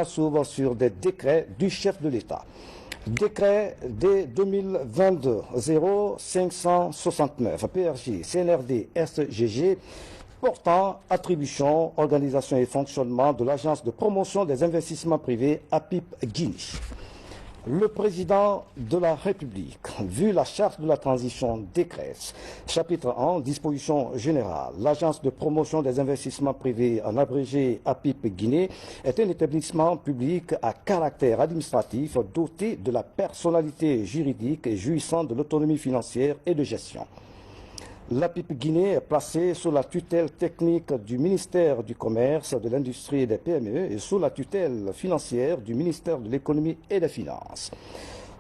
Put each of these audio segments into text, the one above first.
s'ouvre sur des décrets du chef de l'État. Décret D 2022-0569 PRJ CNRD SGG portant attribution, organisation et fonctionnement de l'Agence de promotion des investissements privés APIP Guinée. Le président de la République, vu la charte de la transition décrète, chapitre 1, disposition générale, l'Agence de promotion des investissements privés, en abrégé APIP Guinée, est un établissement public à caractère administratif doté de la personnalité juridique et jouissant de l'autonomie financière et de gestion. L'APIP Guinée est placée sous la tutelle technique du ministère du Commerce, de l'Industrie et des PME et sous la tutelle financière du ministère de l'Économie et des Finances.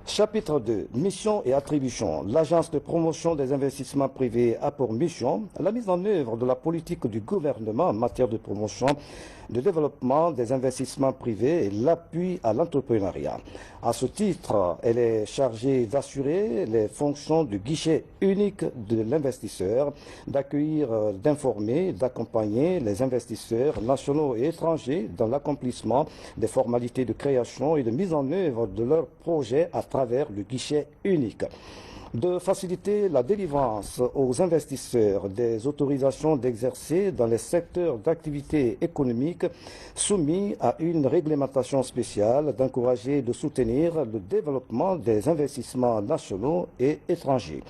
Chapitre 2. Mission et attributions. L'Agence de promotion des investissements privés a pour mission la mise en œuvre de la politique du gouvernement en matière de promotion, de développement des investissements privés et l'appui à l'entrepreneuriat. À ce titre, elle est chargée d'assurer les fonctions du guichet unique de l'investisseur, d'accueillir, d'informer, d'accompagner les investisseurs nationaux et étrangers dans l'accomplissement des formalités de création et de mise en œuvre de leurs projets à travers le guichet unique, de faciliter la délivrance aux investisseurs des autorisations d'exercer dans les secteurs d'activité économique soumis à une réglementation spéciale, d'encourager et de soutenir le développement des investissements nationaux et étrangers,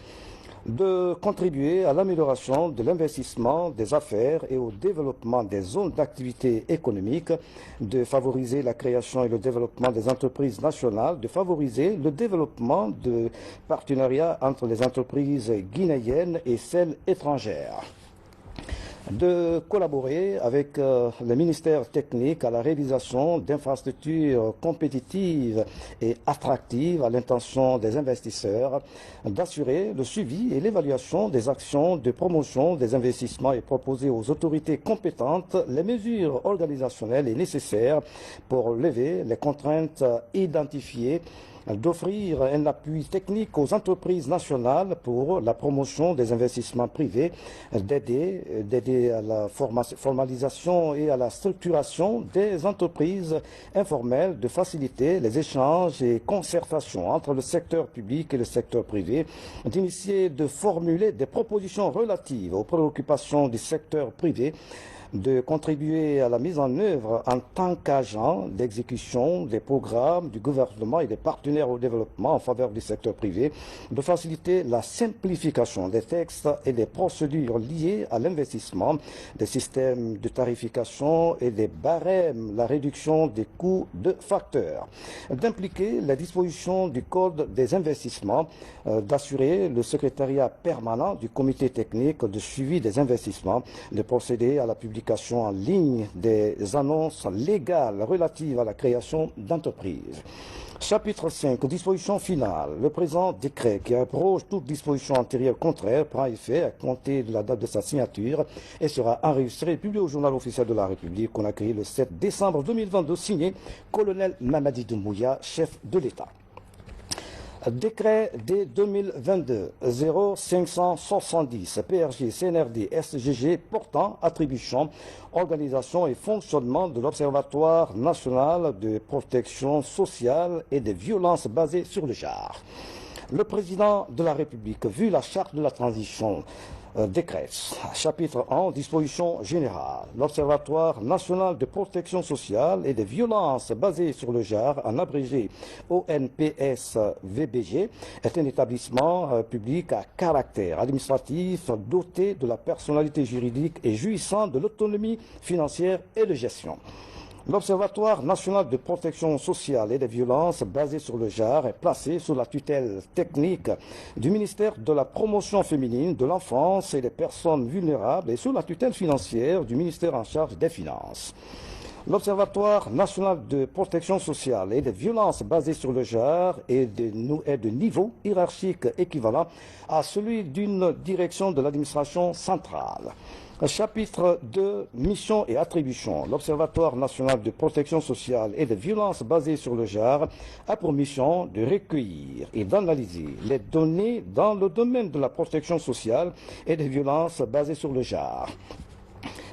de contribuer à l'amélioration de l'investissement, des affaires et au développement des zones d'activité économique, de favoriser la création et le développement des entreprises nationales, de favoriser le développement de partenariats entre les entreprises guinéennes et celles étrangères, de collaborer avec le ministère technique à la réalisation d'infrastructures compétitives et attractives à l'intention des investisseurs, d'assurer le suivi et l'évaluation des actions de promotion des investissements et proposer aux autorités compétentes les mesures organisationnelles et nécessaires pour lever les contraintes identifiées, d'offrir un appui technique aux entreprises nationales pour la promotion des investissements privés, d'aider à la formalisation et à la structuration des entreprises informelles, de faciliter les échanges et concertations entre le secteur public et le secteur privé, d'initier, de formuler des propositions relatives aux préoccupations du secteur privé, de contribuer à la mise en œuvre en tant qu'agent d'exécution des programmes du gouvernement et des partenaires au développement en faveur du secteur privé, de faciliter la simplification des textes et des procédures liées à l'investissement, des systèmes de tarification et des barèmes, la réduction des coûts de facteurs, d'impliquer les dispositions du Code des investissements, d'assurer le secrétariat permanent du comité technique de suivi des investissements, de procéder à la publication en ligne des annonces légales relatives à la création d'entreprises. Chapitre 5. Disposition finale. Le présent décret qui abroge toute disposition antérieure contraire prend effet à compter de la date de sa signature et sera enregistré et publié au journal officiel de la République qu'on a créé le 7 décembre 2022, signé Colonel Mamadi Doumbouya, chef de l'État. Décret D 2022-0570 PRJ CNRD SGG portant attribution, organisation et fonctionnement de l'Observatoire national de protection sociale et des violences basées sur le genre. Le président de la République, vu la charte de la transition décrète, chapitre 1, disposition générale, l'Observatoire national de protection sociale et des violences basées sur le genre, en abrégé ONPS-VBG, est un établissement public à caractère administratif doté de la personnalité juridique et jouissant de l'autonomie financière et de gestion. L'Observatoire national de protection sociale et des violences basées sur le genre est placé sous la tutelle technique du ministère de la promotion féminine, de l'enfance et des personnes vulnérables et sous la tutelle financière du ministère en charge des Finances. L'Observatoire national de protection sociale et des violences basées sur le genre est de niveau hiérarchique équivalent à celui d'une direction de l'administration centrale. Chapitre 2, mission et attributions. L'Observatoire national de protection sociale et des violences basées sur le genre a pour mission de recueillir et d'analyser les données dans le domaine de la protection sociale et des violences basées sur le genre.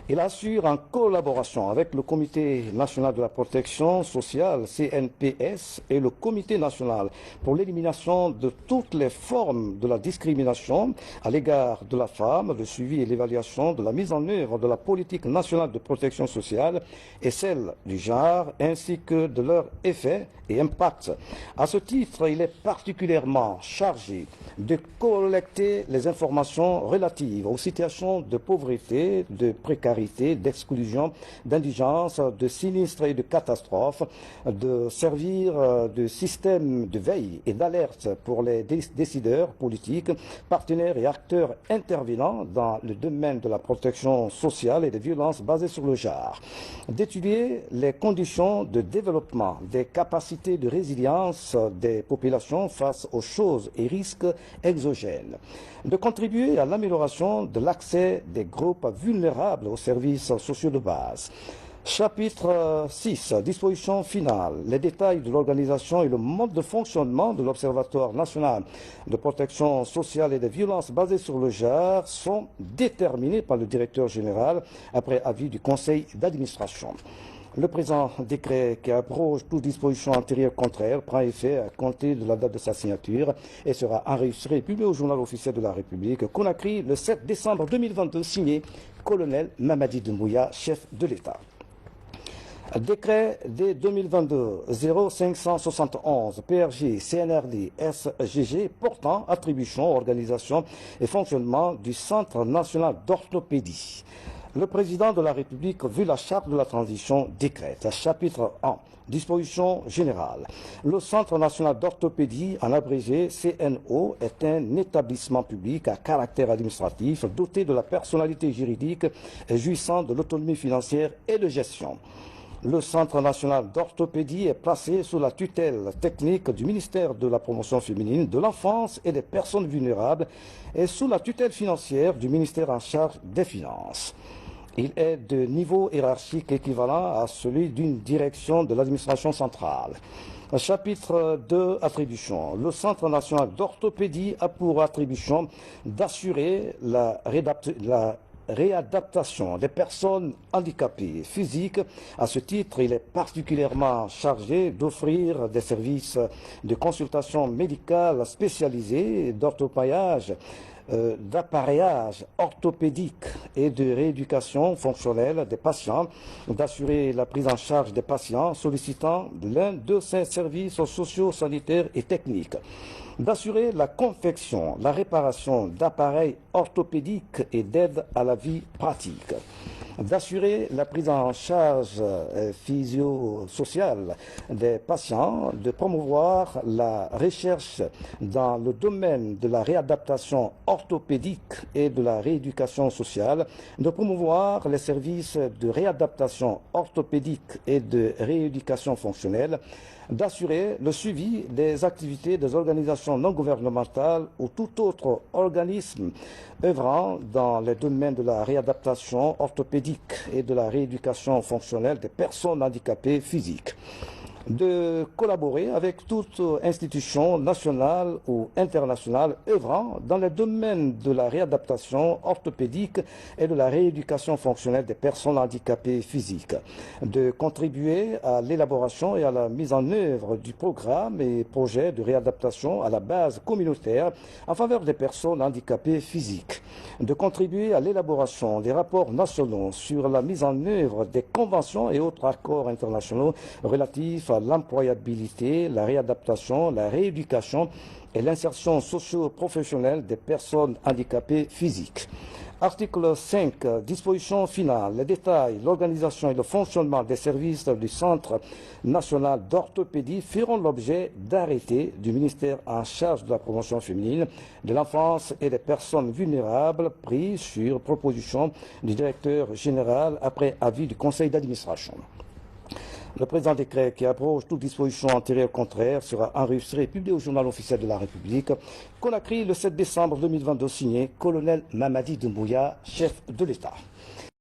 Il assure en collaboration avec le Comité national de la protection sociale, CNPS, et le Comité national pour l'élimination de toutes les formes de la discrimination à l'égard de la femme, le suivi et l'évaluation de la mise en œuvre de la politique nationale de protection sociale et celle du genre, ainsi que de leurs effets et impacts. À ce titre, il est particulièrement chargé de collecter les informations relatives aux situations de pauvreté, de précarité, d'exclusion, d'indigence, de sinistres et de catastrophes, de servir de système de veille et d'alerte pour les décideurs politiques, partenaires et acteurs intervenant dans le domaine de la protection sociale et des violences basées sur le genre, d'étudier les conditions de développement des capacités de résilience des populations face aux choses et risques exogènes, de contribuer à l'amélioration de l'accès des groupes vulnérables aux services sociaux de base. Chapitre 6, disposition finale. Les détails de l'organisation et le mode de fonctionnement de l'Observatoire national de protection sociale et des violences basées sur le genre sont déterminés par le directeur général après avis du conseil d'administration. Le présent décret qui abroge toute disposition antérieure contraire prend effet à compter de la date de sa signature et sera enregistré et publié au journal officiel de la République, Conakry, le 7 décembre 2022, signé colonel Mamadi Doumbouya, chef de l'État. Décret D 2022-0571 PRG CNRD SGG portant attribution, organisation et fonctionnement du Centre national d'orthopédie. Le président de la République, vu la charte de la transition, décrète. Chapitre 1. Disposition générale. Le Centre national d'orthopédie, en abrégé CNO, est un établissement public à caractère administratif doté de la personnalité juridique et jouissant de l'autonomie financière et de gestion. Le Centre national d'orthopédie est placé sous la tutelle technique du ministère de la promotion féminine, de l'enfance et des personnes vulnérables et sous la tutelle financière du ministère en charge des finances. Il est de niveau hiérarchique équivalent à celui d'une direction de l'administration centrale. Chapitre 2, attribution. Le Centre national d'orthopédie a pour attribution d'assurer la réadaptation des personnes handicapées physiques. À ce titre, il est particulièrement chargé d'offrir des services de consultation médicale spécialisée, d'orthopaillage, d'appareillage orthopédique et de rééducation fonctionnelle des patients, d'assurer la prise en charge des patients sollicitant l'un de ces services sociaux, sanitaires et techniques, d'assurer la confection, la réparation d'appareils orthopédiques et d'aide à la vie pratique, d'assurer la prise en charge physio-sociale des patients, de promouvoir la recherche dans le domaine de la réadaptation orthopédique et de la rééducation sociale, de promouvoir les services de réadaptation orthopédique et de rééducation fonctionnelle, d'assurer le suivi des activités des organisations non gouvernementales ou tout autre organisme œuvrant dans les domaines de la réadaptation orthopédique et de la rééducation fonctionnelle des personnes handicapées physiques, de collaborer avec toute institution nationale ou internationale œuvrant dans les domaines de la réadaptation orthopédique et de la rééducation fonctionnelle des personnes handicapées physiques, de contribuer à l'élaboration et à la mise en œuvre du programme et projet de réadaptation à la base communautaire en faveur des personnes handicapées physiques, de contribuer à l'élaboration des rapports nationaux sur la mise en œuvre des conventions et autres accords internationaux relatifs à l'employabilité, la réadaptation, la rééducation et l'insertion socio-professionnelle des personnes handicapées physiques. Article 5, disposition finale. Les détails, l'organisation et le fonctionnement des services du Centre national d'orthopédie feront l'objet d'arrêtés du ministère en charge de la promotion féminine, de l'enfance et des personnes vulnérables pris sur proposition du directeur général après avis du conseil d'administration. Le présent décret qui abroge toute disposition antérieure contraire sera enregistré et publié au journal officiel de la République. Conakry, le 7 décembre 2022, signé colonel Mamadi Doumbouya, chef de l'État.